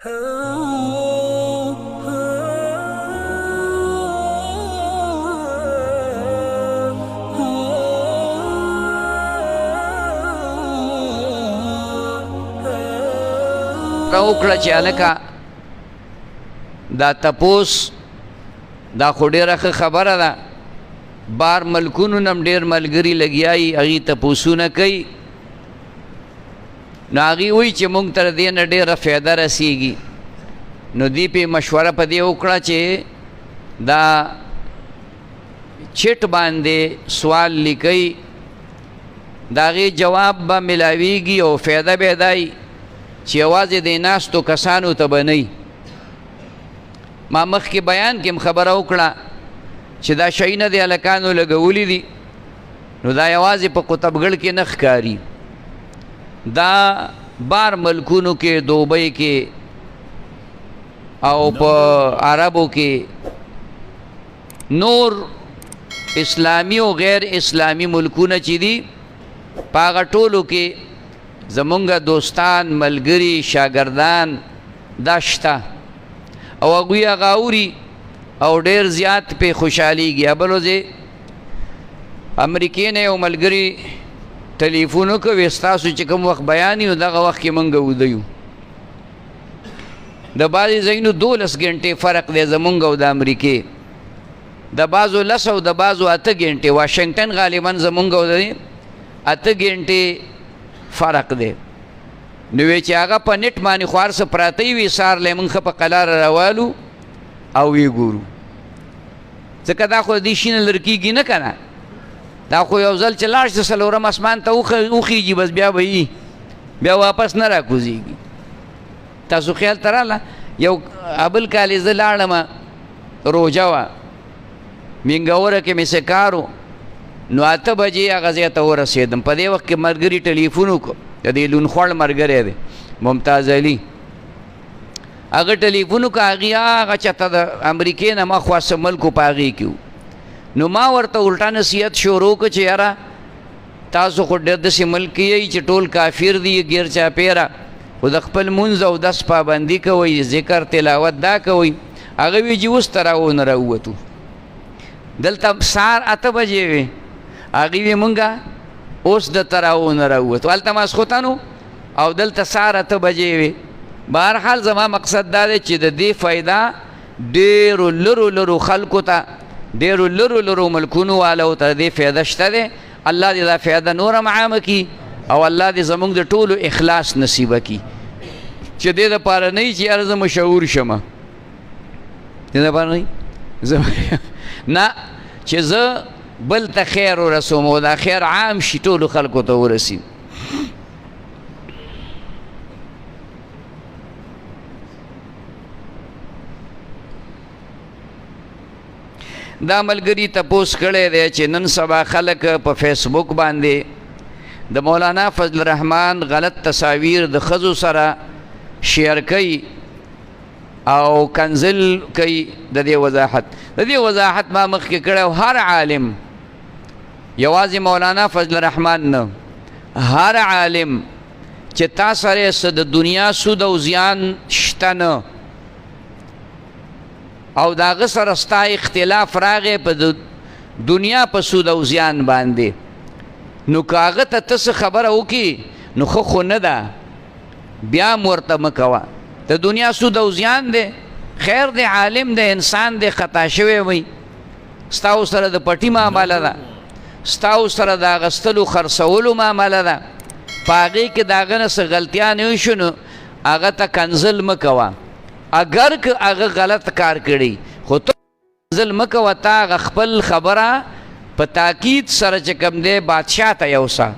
راوکړه چې هلکه دا تپوس دا خو ډېره ښه خبره ده بار ملکونو نه هم ډېر ملګري لګیایي هغوی تپوسونه کوي نو هغوی وایي چې موږ ته د دې نه ډېره فایده رسیږي نو دوی پې مشوره په دې وکړه چې دا چټ باندې سوال لیکئ د هغې جواب به ملاویږي او فایده به یې دا چې یوازې د ناستو کسانو ته به نه ما مخکې بیان کې هم خبره وکړه چې دا شیونه د هلکانو لګولي دي نو دا یوازې په قطبګړ کې نه ښکاري دا بار ملکونو کې دوبۍ کې او په عربو کې نور اسلامي او غیر اسلامي ملکونه چې دي په هغه ټولو کې زمونږ دوستان ملګري شاګردان دا شته او هغوی هغه اوري او ډېر زیات پې خوشحالیږي بل ورځې امریکې نه یو ملګري ټلیفون وکړ ویې ستاسو چې کوم وخت بیان وي دغه وخت کې موږ وده یو د بعضې ځایونو 12 ګنټې فرق دی زمونږ او د امریکې د بعضو 10 او د بعضو 8 ګنټې واشنګټن غالبا زمونږ او د 8 ګنټې فرق دی نو وی چې هغه په نټ باندې خو هر څه پراته وي سهار لی موږ ښه په قلاره راوالو او وی ګورو ځکه دا خو د دې شي نه لرې کېږي نه که نه دا خو یو ځل چې لاړ شي څلورم اسمان ته وخیږي بس بیا به وي بیا واپس نه راکوزېږي تاسو خیال ته راله یو ابل کالې زه لاړم روژه وه مینګوره کې مې څه کار و نو 8 بجې هغه ځای ته ورسېدم په دې وخت کې ملګري ټلیفون وکړو د دې لونخوړ ملګری دی ممتاز علي هغه ټلیفون وکړه هغې هغه چېرته د امریکې نه مخوا څه ملکو په هغې کې نو ما ورته الټا نصیحت شروع کړه چې یاره تاسو خو ډېر داسې ملک یئ چې ټول کافر دي ګیر چاپېره خو د خپل مونځ او دس پابندي کوئ ذکر تلاوت دا کوئ هغه وی چې اوس ته راونه راووتو دلته سهار 8 بجې وې هغې وی مونږه اوس دلته راونه راووتو هلته ماسخوتن او دلته سهار 8 بجې وې بهرحال زما مقصد دا دی چې د دې فایده ډېرو لرو لرو خلکو ته ډېرو لرو لرو ملکونو والو ته د دې فایده شته دی الله دې دا فایده نور هم عامه کړي او الله دې زموږ د ټولو اخلاص نصیبه کړي چې دې دپاره نه وي چې یاره زه مشهور شمه دې دپاره نه نه چې زه بل ته خیر ورسوم او دا خیر عام شي ټولو خلکو ته ورسي دا ملګري تپوس کړی دی چې نن سبا خلک په فیسبوک باندې د مولانا فضل الرحمن غلط تصاویر د ښځو سره شیر کوي او کنزل کوي د دې وضاحت ما مخکې کړی او هر عالم یوازې مولانا فضل الرحمن نه هر عالم چې تا سره څه د دنیا سود او زیان شته نه او د هغه سره ستا اختلاف راغی په دنیا په سود او زیان باندې نو که هغه ته ته څه خبره وکړي نو ښه خو نه ده بیا هم ورته مه کوه د دنیا سود او زیان دی خیر دی عالم دی انسان دی خطا شوی وي ستا سره د پټي معامله ده ستا سره د اخیستلو خرڅولو معامله ده په هغې کې د هغه نه څه غلطیا نه وشو نو هغه ته کنزل مه کوه اگر که هغه غلط کار کړي خو ته کنزل مه کوه تا هغه خپل خبره په تاکید سره چې کوم دی بادشاه ته یوسه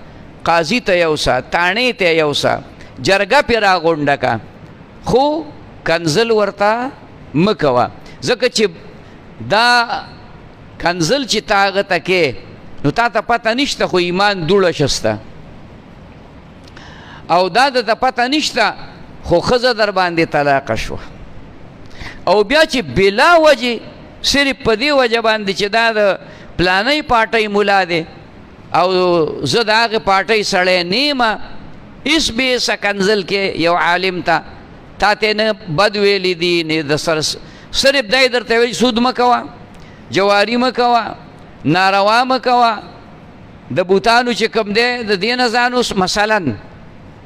قاضي ته یوسه تاڼې ته یوسه جرګه پې راغونډه که خو کنزل ورته مه کوه ځکه چې دا کنزل چې تا هغه ته کې نو تا ته پته نشته خو ایمان دوړه شسته او دا درته پته نشته خو ښځه در باندې طلاقه شوه او بیا چې بلا وجې صرف په دې وجه باندې چې دا د پلانۍ پاټۍ ملا دی او زه د هغې پاټۍ سړی نه یم هېڅ بې څه کنزل کې یو عالم ته تا ته نه بد ویلی دي نه د صرف دای درته وایي سود مه کوه، جواري مه کوه، ناروا مه کوه، د بوتانو چې کوم دی د دې نه ځان اوس مثلا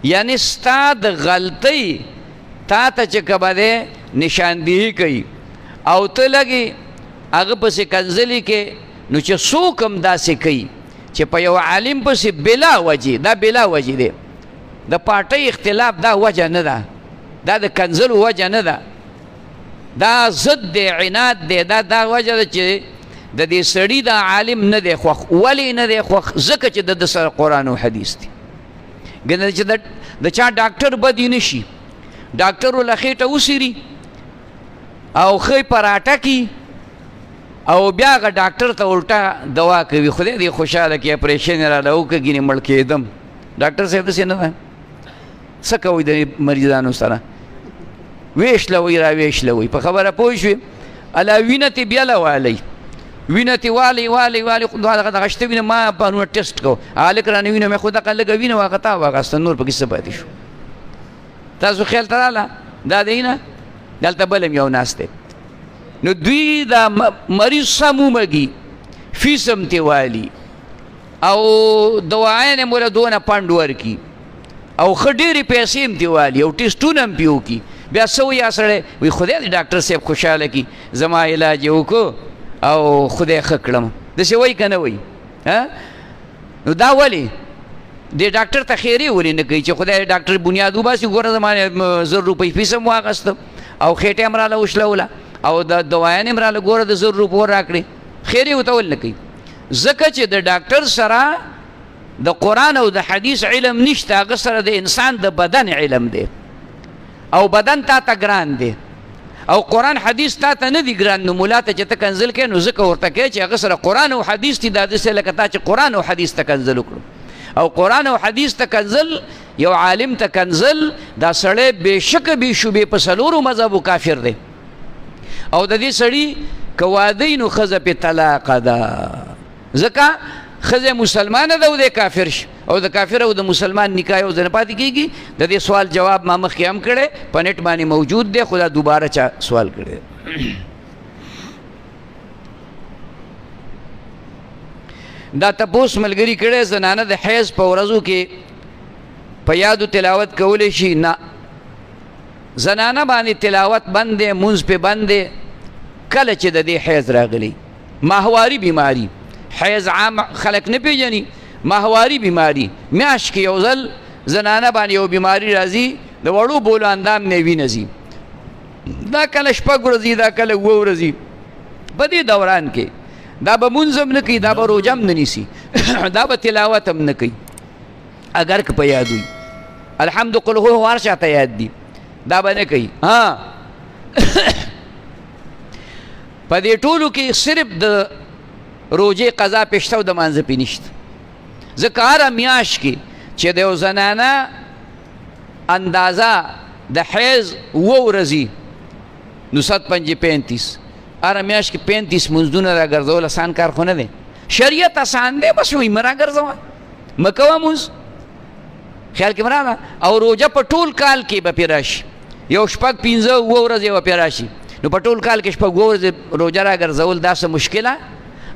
یعنی ستا د غلطۍ تا ته چې کومه دی نشاندهي کوي او ته لګې هغه پسې کنځلې کې، نو چې څوک هم داسې کوي چې په یو عالم پسې بلا وجې، دا بلا وجې دی، د پارټۍ اختلاف دا وجه نه ده، دا د کنځلو وجه نه ده، دا ضد دی، عناد دی، دا وجه ده چې د دې سړي دا عالم نه دی خوښ. ولې نه دی خوښ؟ ځکه چې د سره قرآن او حدیث دی. ګنې چې د چا ډاکټر بدی نه شي، ډاکټر له خېټه وسیري او ښه پراټه کي او بیا هغه ډاکټر ته الټا دوا کوي، خدای دې خوشحاله کړي اپریشن یې راله وکړه ګینې مړ کېدم. ډاکټر صاحب داسې نه ده. څه کوئ د مریضانو سره؟ ویشلوئ را ویشلوئ. په خبره پوه شوې؟ الا وینه تې بیله والی، وینه تې والی دغه شته وینه ما پرونه ټیسټ کو، هلک رانه وینه مې خو دغه لږه وینه واخته واخسته، نور پکې څه پاتې شو؟ تاسو خیال ته راله دا دی نه؟ دلته بل هم یو ناست دی. نو دوی دا مریض سم ومږي، فیس هم تې والي او دواعین یې موله دونه پنډ ورکي او ښه ډېرې پیسې هم تې والي او ټیسټونه هم پې وکړي. بیا څه وایي سړی؟ وایي خدای دې ډاکټر صاحب خوشحاله کړي، زما علاج یې وکړو او خدای ښه کړم. داسې وایي که نه وایي؟ نو دا ولې دې ډاکټر ته خیرې ولې نه کوي چې خدای ډاکټر بنیاد وباسي؟ ګوره زما 1000 روپۍ فیس هم واخېسته او خېټه هم راله وشلوله او د دوايان هم راله ګوره د 1000 روپو راکړې، خیرې ورته ولې نه کوي؟ ځکه چې د ډاکټر سره د قرآن او د حدیث علم نشته، هغه سره د انسان د بدن علم دی او بدن تا ته ګران دی او قرآن حدیث تا ته نه دی ګران. نو ملا ته چې ته کنځل کوې نو ځکه ورته کوې چې هغه سره قرآن او حدیث دي، دا داسې لکه تا چې قرآن او حدیث ته کنځل وکړو. او قرآن او حدیث ته کنځل، یو عالم ته کنځل، دا سړی بېشکه بې شوبې په څلورو مذهبو کافر دی. او د دې سړي که واده نو ښځه پې طلاقه ده، ځکه ښځه مسلمانه ده او دی کافر شي، او د کافر او د مسلمان نکاح یو ځای نه پاتې کېږي. د دې سوال جواب ما مخکې هم کړی، په نېټ باندې موجود دی، خو دا دوباره چا سوال کړی. دا تپوس ملګري کړی زنانه د حیض په ورځو کې په یادو تلاوت کولی شي؟ نه، زنانه باندې تلاوت بند دی، مونځ پې بند دی کله چې د دې حیض راغلی. ماهواري بیماري، حیض عام خلک نه پېژني، ماهواري بیماري میاشت کې یو ځل زنانه باندې یو بیماري راځي، د وړو بولو اندام نه وینه ځي، دا کله 6 ورځې، دا کله 7 ورځې. په دې دوران کې دا به مونځ هم نه کوي، دا به روژه هم نه نیسي، دا به تلاوت هم نه کوي اگر که په یاد وي. الحمد قل هو هر چاته یاد دي، دا به نه کوي. په دې ټولو کې صرف د روژې قضا پې شته او د مانځه پې نشته. ځکه هره میاشت کې چې د یو زنانه اندازه د حیض 7 ورځې نو 7×5 هره میاشت کې 35 منځونه راګرځول اسان کار خو نه دی. شریعت اسان دی، بس وایي مه راګرځوه، مه کوه مونځ، خیال کې مه راغله. او روژه په ټول کال کې به پې راشي، یو 6 5 7 ورځې به پې راشي، نو په ټول کال کې 6 7 ورځې روژه راګرځول دا څه مشکله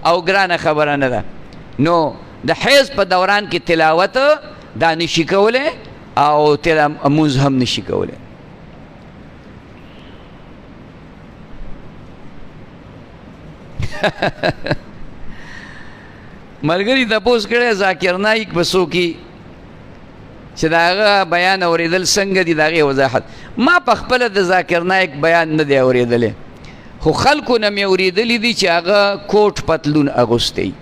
او ګرانه خبره نه ده. نو د حیض په دوران کې تلاوت دا نشي کولی او مونځ هم نشي کولی. ملګري تپوس کړی ذاکر نایک به څوکي چې د هغه بیان اورېدل څنګه دي، د هغې وضاحت. ما په خپله د ذاکر نایک بیان نه دی اورېدلی، خو خلکو نه مې اورېدلی دي چې هغه کوټ پتلون اغوستی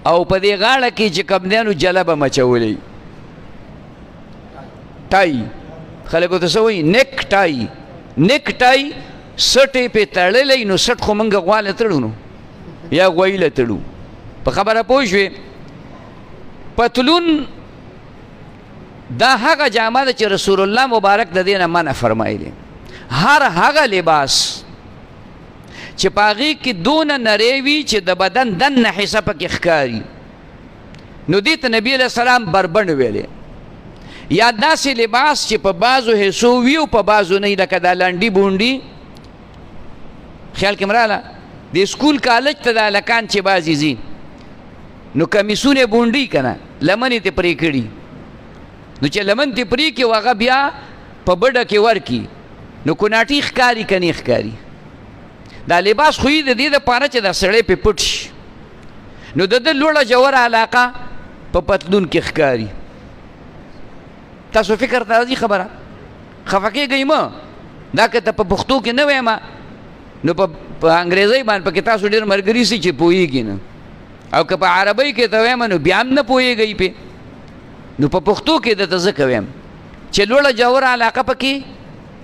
او په دې غاړه کې چې کوم دی نو جلبه مچولی، ټای خلکو ته څه وایي؟ نیک ټای. نیک ټای سټ یې پې تړلی، نو سټ خو موږ غوا له تړو نو یا غوی له تړو. په خبره پوه شوې؟ پتلون دا هغه جامه ده چې رسول الله مبارک د دې نه منع فرمایلی. هر هغه لباس چې په هغې کې دونه نری وي چې د بدن دننه حصه پکې ښکاري، نو دې ته نبي علیه السلام بربنډ ویلی. یا داسې لباس چې په بعضو حصو وي او په بعضو نه وي، لکه دا لنډي بونډي. خیال کې مراله د سکول کالج ته دا هلکان چې بعضې ځي نو کمیسونه بونډي که نه لمنې ترې پرې کړي، نو چې لمن ترې پرې کړي هغه بیا په بډه کې ورکي نو کوناټي ښکاري که نه ښکاري. دا لباس خو یې د دې دپاره چې دا سړی پې پټ شي، نو د ده لوړه جوړه علاقه په پتلون کې ښکاري. تاسو فکر ته راځي خبره؟ خفه کېږئ مه، دا که ته په پښتو کې نه وایم نو په انګریزۍ باندې پکې تاسو ډېر ملګري سي چې پوهېږي نه، او که په عربۍ کې ته وایم نو بیا هم نه پوهېږئ پې. نو په پښتو کې درته ځکه وایم چې لوړه جوړه علاقه پکې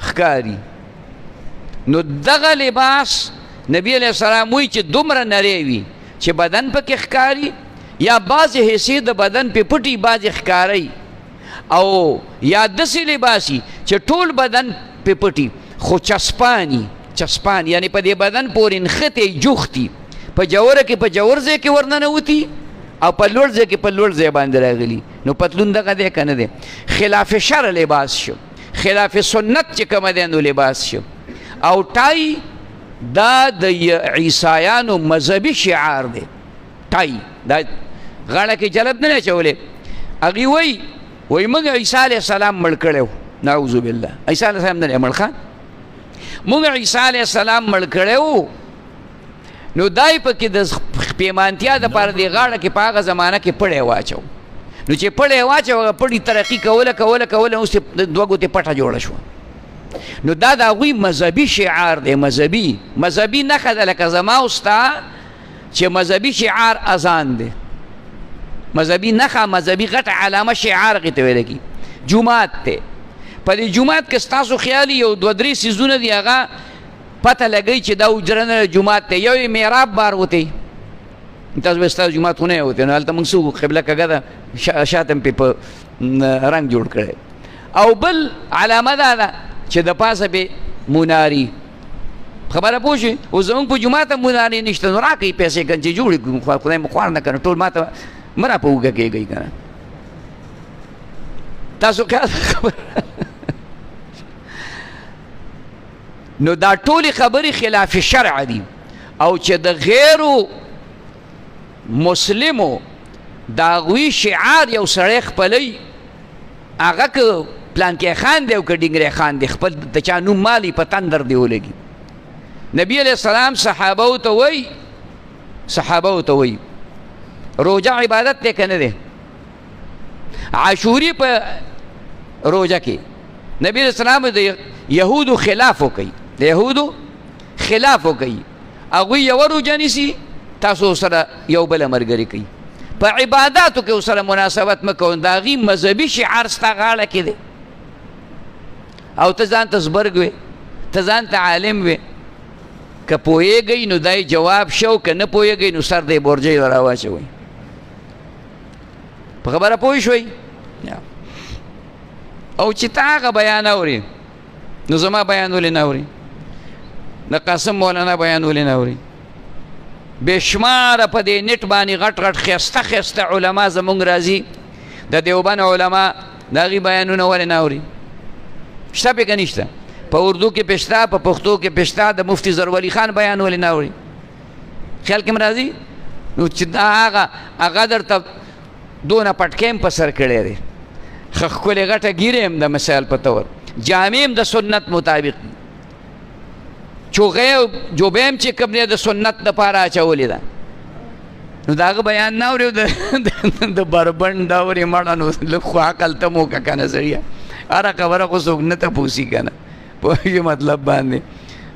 ښکاري. نو دغه لباس نبی علیہ السلام وایي چې دومره نری وي چې بدن پکې ښکاري، یا بعضې حصې د بدن پې پټي بعضې ښکارئ، او یا داسې لباسي چې ټول بدن پې پټي خو چسپاني یعنی په دې بدن پورې نښتې جوختي، په جوړه کې په جوړ ځای کې ورننوتي او په لوړ ځای کې په لوړ ځای باندې راغلي. نو پتلون دغه دی که نه دی؟ خلاف شرع لباس شو، خلاف سنت چې کومه دی نو لباس شو. او ټای دا د عیسایانو مذهبي شعار دی. ټای دا غاړه کې جلب نه اچولی. هغوی وایي موږ عیسی علیه السلام مړ کړی و، نعوذ بالله. عیسی علیه السلام نه دی مړ ښه، موږ عیسی علیه السلام مړ کړی و. نو دای پکې د پیمانتیا دپاره دې غاړه کې په هغه زمانه کې پړی واچو. نو چې پړی واچو هغه پړي ترقي کوله اوس دوه ګوتې پټه جوړه شوه. نو دا د هغوی مذهبي شعار دی، مذهبي نښه ده، لکه زما او ستا چې مذهبي شعار اذان دی، مذهبي نښه، مذهبي غټه علامه شعار هغې ته ویلی کي. جومات دی، په دې جومات کې ستاسو خیالي یو دوه درې څیزونه دي هغه پته لګئ چې دا حجره نه جومات دی. یو یې محراب بار وتی، تاسو به ستاسو جومات خو نه وتی، نو هلته موږ څه قبله کږه ده، شاته مې په رنګ جوړ کړی. او بل علامه دا ده چې د پاسه به مناري، خبره پوه شوې؟ اوس زموږ په جومات هم مناري نشته، نو راکئ پیسې که چې جوړې کړو، خدای مو خوار نه کړه، ټول ما ته مه را په اوږه کېږئ که نه. تاسو خیال خبره نو دا ټولې خبرې خلاف شرع دي. او چې د غیرو مسلمو د هغوی شعار یو سړی خپلی، هغه که پلانکی خان دی او که ډنګری خان دی، خپل د چا نوم مالی په تندر دی ولګي. نبی علیہ السلام صحابو ته وی روجه عبادت دی که نه دی؟ عاشوري په روجه کې نبی علیہ السلام د یهودو خلاف وکړي، د یهودو خلاف وکړي. هغوی یوه روجه نیسي، تاسو سره یو بله ملګري کوي. په عباداتو کې سره مناسبت مه کوئ، د هغوی مذهبي شعار ستا غاړه کې دی، او ته ځان ته زبرګ وې، ته ځان ته عالم وې. که پوهېږئ نو دا جواب شو، که نه پوهېږئ نو سر دی بورجۍ له راواچوئ. په خبره پوه شوئ؟ او چې تا هغه بیان اوري نو زما بیان ولې نه اوري؟ د قاسم مولانا بیان ولې نه اوري؟ بېشماره په دې نېټ باندې غټ ښایسته ښایسته علما زموږ راځي، د دیوبند علما، د هغوی بیانونه ولې نه اوري؟ شته پې که نشته؟ په اردو کې پې شته، په پښتو کې پې شته. د مفتي ضروري خان بیان ولې نه اوري؟ خیال کې م راځي؟ نو چې دا هغه درته دونه پټکی هم په سر کړی دی، ښه ښکلې غټه ګیرې هم د مثال په طور، جامې هم د سنت مطابق، چوغۍ جوبې هم چې کوم دی د سنت دپاره اچولې ده. نو د هغه بیان نه اوري، د بربنډ اوري مړه. نو لږ خو عقل ته مو که که نه سړیه، هره خبره خو څوک نه تپوسي که نه، پوهېږي مطلب باندې.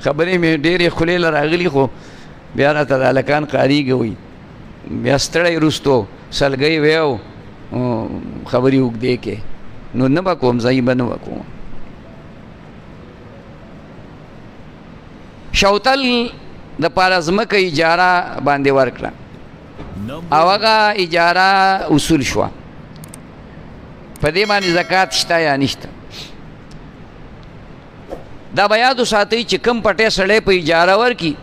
خبرې مې ډېرې خولې له راغلي، خو بیا راته د هلکان قاریږي وایي بیا ستړی وروستو سلګۍ ویو خبرې اوږدې کې، نو نه به کوم، ځای به نه به کوم. شوتل دپاره ځمکه اجاره باندې ورکړه، او هغه اجاره اصول شوه. په دې باندې زکات شته یا نشته؟ دا به یادو ساتئ چې کم پټی سړی په اجاره ورکي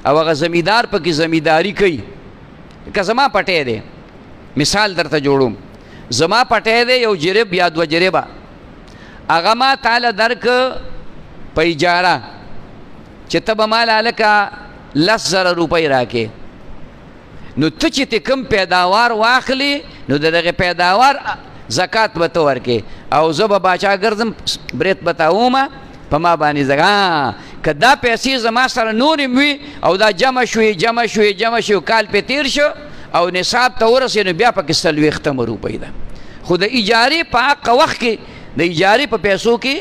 او هغه زمیندار پکې زمینداري کوي. که زما پټی دی، مثال درته جوړوم، زما پټی دی یو جریب یا دوه جریبه، هغه ما تاله درک په اجاره چې ته به ما هلکه 10,000 روپۍ راکې، نو ته چې ته کوم پیداوار واخلې نو د دغې پیداوار زکات به ته ورکې، او زه به باچا ګرځم برېت به تاومه په ما باندې زکات. که دا پیسې زما سره نورې وي او دا جمع شوې کال پې تېر شو او نصاب ته ورسې، نو بیا پکې 40 روپۍ ده. خو د اجارې په هغه وخت کې د اجارې په پیسو کې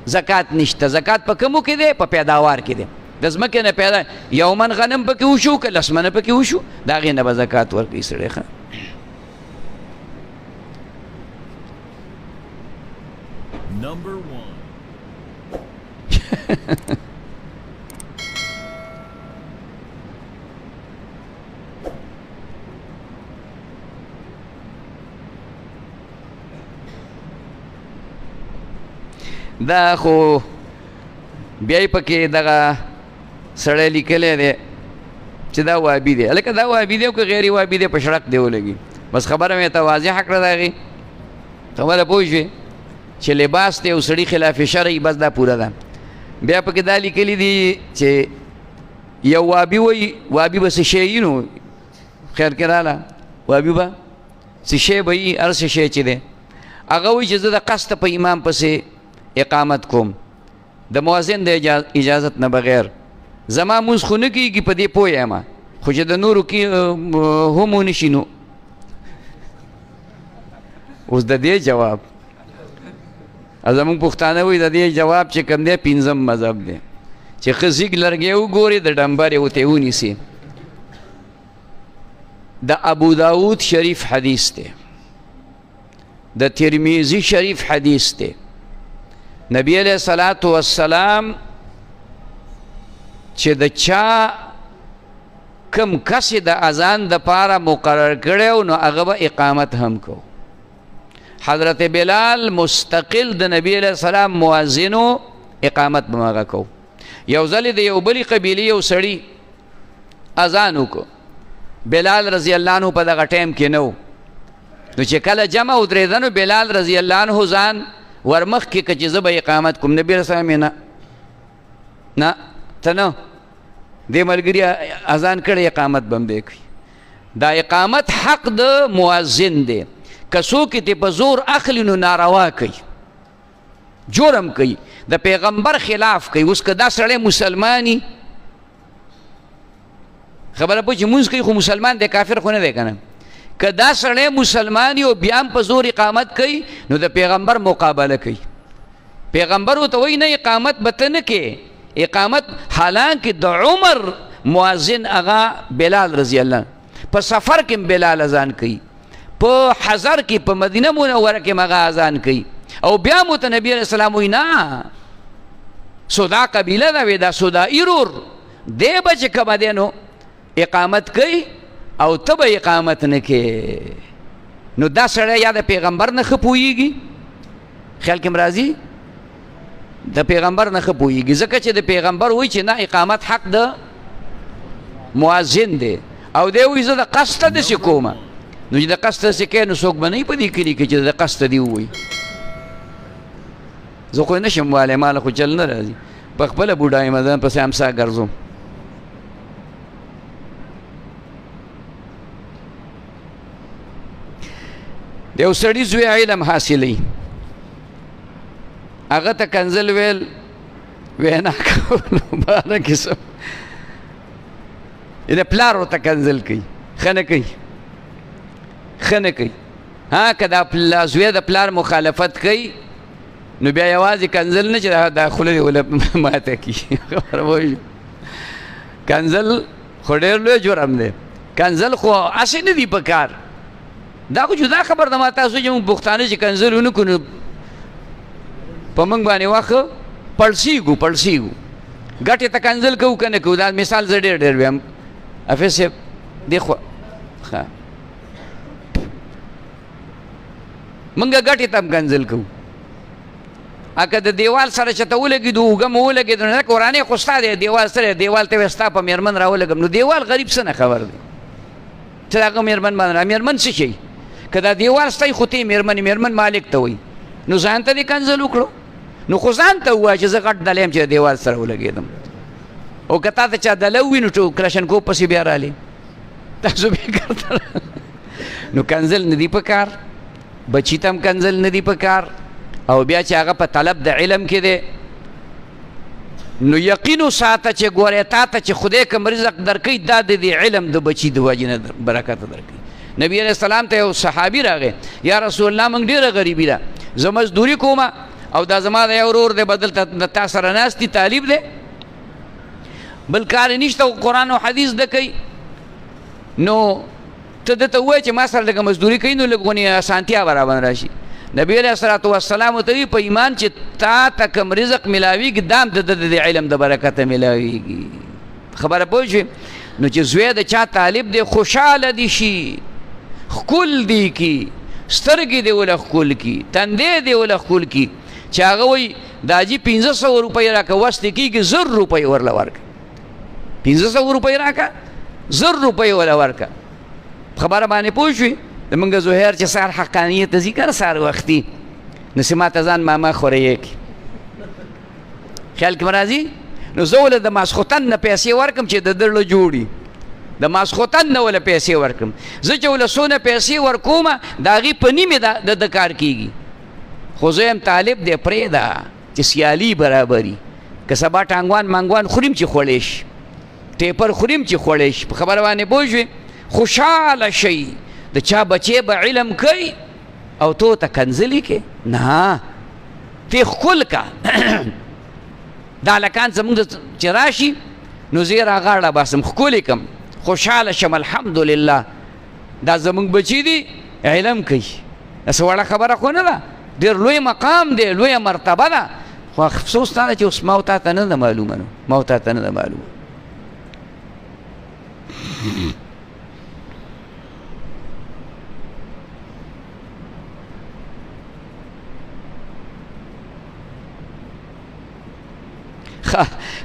زکات نشته. زکات په کومو کې دی؟ په پیداوار کې دی. د ځمکې نه پیدا یو من غنم پکې وشو که 10 منه پکې وشو، د هغې نه به زکات ورکوي سړی. ښه Number 1. دا خو بیا یې پکې دغه سړی لیکلی دی چې دا وابي دی. هلکه دا وابي دی او که غیر وابي دی په شړک دی ولګي. بس خبره مې ته واضحه کړه د هغې خبره پوه شوې چې لباس دی او سړي خلاف شرعي، بس دا پوره ده. بیا پکې دا لیکلي دي چې یو وابي وایي وابي به څه شی نو خیر کې راله وابي به څه شی به وي، هر څه شی چې دی هغه وایي چې زه د قصد په امام پسې اقامت کوم د مؤذن د اجازت نه بغیر، زما مونځ خو نه کېږي په دې پوه یم، خو چې د نورو کې هم ونشي نو اوس د دې جواب زمونږ پښتانه وایي د دې جواب چې کوم دی 5م مذهب دی چې ښه زیږ لرګی وګوري د ډمبرې ورته ونیسي. د ابو داود شریف حدیث دی، د ترمیزی شریف حدیث دی. نبی علیہ الصلاۃ والسلام چې د چا کم کس د اذان د پاره مقرر کړی نو هغه به اقامت هم کو. حضرت بلال مستقل د نبی علیہ السلام مؤذنو اقامت به هغه کو. یو ځل د یو بلې قبیلې یو سړي اذان وکړو، بلال رضی الله عنه په دغه ټایم کې نو چې کله جمع ودرېده نو بلال رضی الله عنه ځان ورمخ کې که چې زه به اقامت کوم. نبي رسول الله نه ته نه دې ملګري اذان کړی اقامت به هم دی کوي. دا اقامت حق د مؤذن دی، که څوک یې په زور اخلي نو ناروا کوي، جرم کوي، د پیغمبر خلاف کوي. اوس که دا سړی مسلمانی خبره پوه چې مونځ کوي خو مسلمان دی، کافر خو نه دی که نه. که دا سړی مسلمان یو بیا هم په زور اقامت کوي نو د پیغمبر مقابله کوي. پیغمبر ورته وایي نه اقامت به ته نه کې، اقامت حالانکه د عمر مؤذن هغه بلال رضی الله په سفر کې بلال اذان کوي، په حضر کې په مدینه منوره کې هغه اذان کوي، او بیا مو ته نبی علیہ السلام وایي نه سودا قبیله ده وی دا سودایي رور دی به چې کومه دی نو اقامت کوي او ته به اقامت نه کې. نو دا سړی یا د پیغمبر نه ښه پوهېږي، خیال کې م راځي، د پیغمبر نه ښه پوهېږي، ځکه چې د پیغمبر وایي چې نه اقامت حق د مؤذن دی، او دی وایي زه د قصده داسې کومه. نو چې د قصده داسې کوي نو څوک به نه وي په دې کلي کې چې د قصده دې ووایي. زه خو یې نشم ویلی، ماله خو چل نه راځي، په خپله بوډا یم ځان پسې امسا ګرځم. د یو سړي زوی علم حاصلوي، هغه ته کنزل ویل وینا کول باره قسم د پلار ورته کنزل کوي، ښه نه کوي، ښه نه کوي. ها که دا زوی د پلار مخالفت کوي نو بیا یوازې کنزل نه چې دا خوله دې وله ماته کړي. خبره پوه شو، کنزل خو ډېر لوی جرم دی، کنزل خو هسې نه دي په کار. دا خو جدا خبر ده ما تاسو چې موږ پښتانه چې کنزل ونه کړو نو په موږ باندې وخت پړسیږو ګټې ته کنزل کوو که نه کوو. دا مثال زه ډېر ویم حافظ صاحب دې خوا ښه موږ ګټې ته هم کنزل کوو. اکه د دیوال سره چې ته ولګېدو اوږه مو ولګېدو نو قرآنې خو ستا دی، دیوال سره دیوال ته وې ستا په مېرمن راولګم نو دیوال غریب څه نه خبر دی چې د هغه مېرمن باندې را مېرمن څه شي که دا دیوال ستی خو تی میرمن مالک ته وایي نو ځان ته دې کنځل وکړو نو خو ځان ته ووایه چې زه غټ دلی یم چې دیوال سره ولګېدم او که تا ته چا دله ووي نو کلشنکوف پسې بیا رالی تاسو بېکار ته نو کنځل نه دي په کار بچي ته هم کنځل نه دي په کار او بیا چې هغه په طلب د علم کې دی نو یقین وساته چې ګورې تا ته چې خدای کوم رزق درکوي دا د دې علم د بچي د وجې نه برکت درکوي نبی علیہ السلام ته یو صحابي راغی یا رسول الله موږ ډېره غریبي ده زه مزدوري کوم او دا زما د یو ورور دی بدل ته تا سره ناست دي طالب دی بل کار یې نشته او قرآن او حدیث ده کوي نو ته درته ووایې چې ما سره لږه مزدوري کوي نو لږ غونې اسانتیا به راباندې راشي نبی علیہ الصلاۃ والسلام ورته وایي په ایمان چې تا ته کوم رزق میلاویږي دا هم د علم د برکته میلاویږي خبره پوه شوې نو چې زوی د چا طالب دی خوشحاله دي شي ښکل دی کی سترګې دې وله ښکل کی تندې دې وله ښکل کی چې هغه وایي دا جي 500 روپۍ راکړه وس دې کېږي 1000 روپۍ ورله ورکړه 500 روپۍ راکړه 1000 روپۍ ورله ورکړه خبره باندې پوه شوې د موږ زهیر چې سهار حقانیت ته ځي که نه سهار وختي نو چې ما ته ځان ماما خورې کړي خیال کې مې راځي نو زه ولې د ماسخوتن نه پیسې ورکړم چې د دړله جوړي د ماسخوتن نه ولې پیسې ورکړم زه چې ولې څونه پیسې ورکوم د هغې په نیمې د کار کېږي خو زه یم طالب دی پرېږده چې سیالي برابري که سبا ټانګوان مانګوان خوریم چې خوړی شي ټیپر خوریم چې خوړی شي په خبره باندې پوه شوې خوشحاله شئ د چا بچې به علم کوي او تو ته کنځلې کې نه تی ښکل کا دا هلکان زموږ چې راشي نو زه یې راغاړه باسم ښکلې کړم خوشحاله شم الحمدلله دا زموږ بچي دي علم کوي داسې وړه خبره خو نه ده ډېر لوی مقام دی لویه مرتبه ده خو افسوس دا ده چې اوس ما او تا ته نه ده معلومه نو ما او تا ته نه ده معلومه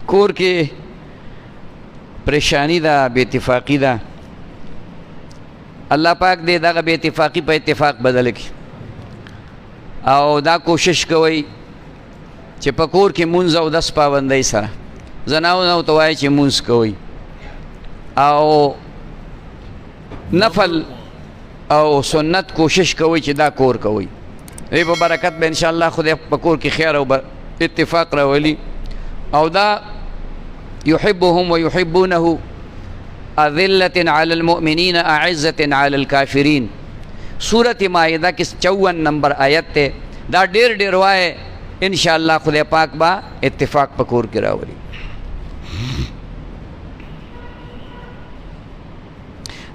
کور کې پریشانی ده بے اتفاقی ده الله پاک دې دغه بے اتفاقی په اتفاق بدل کړي او دا کوشش کوئ چې په کور کې مونځ او دس پابندۍ سره زناونو ته وایي چې مونځ کوئ او نفل او سنت کوشش کوئ چې دا کور کوئ دې په برکت به انشاءالله خدای په کور کې خیر او اتفاق راولي او دا يحبهم ويحبونه اذلة على المؤمنين اعزة على الكافرين سورة مائدہ کی 54 نمبر آیت تے دا ډیر وائے انشاءاللہ خدای پاک با اتفاق پکور کی راولی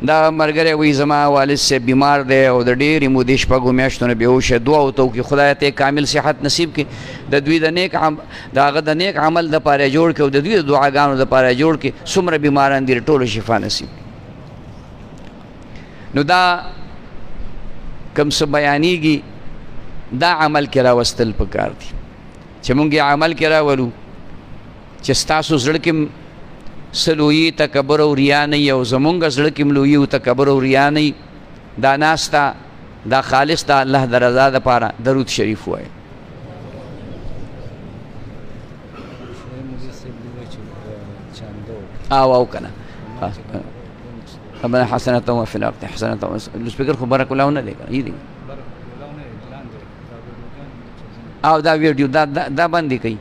دا مرګره وی زما والد سے بیمار دی او د ډېرې مودې شپږو میاشتونه بېهوشه دعا ورته وکړي خدای ته کامل صحت نصیب کړي د دوی د هغه د نیک عمل دپاره یې جوړ کړي او د دوی د دعاګانو دپاره یې جوړ کړي څومره بیماران دي ټولو شفا نصیب کړي نو دا کوم څه بیانېږي دا عمل کې راوستل پکار دي چې مونږ یې عمل کې راولو چې ستاسو زړه کې سلوی تکبر او ریا نه او زمونږ زړه کې ملوی او تکبر او ریا نه دا ناستا دا خالص دا الله د رضا دپاره درود شریف وایي او کنه ربنا حسنة وفي الآخرة حسنة السپیکر خو برک الله نه دی کنه او دا ویډیو دا باندې کوي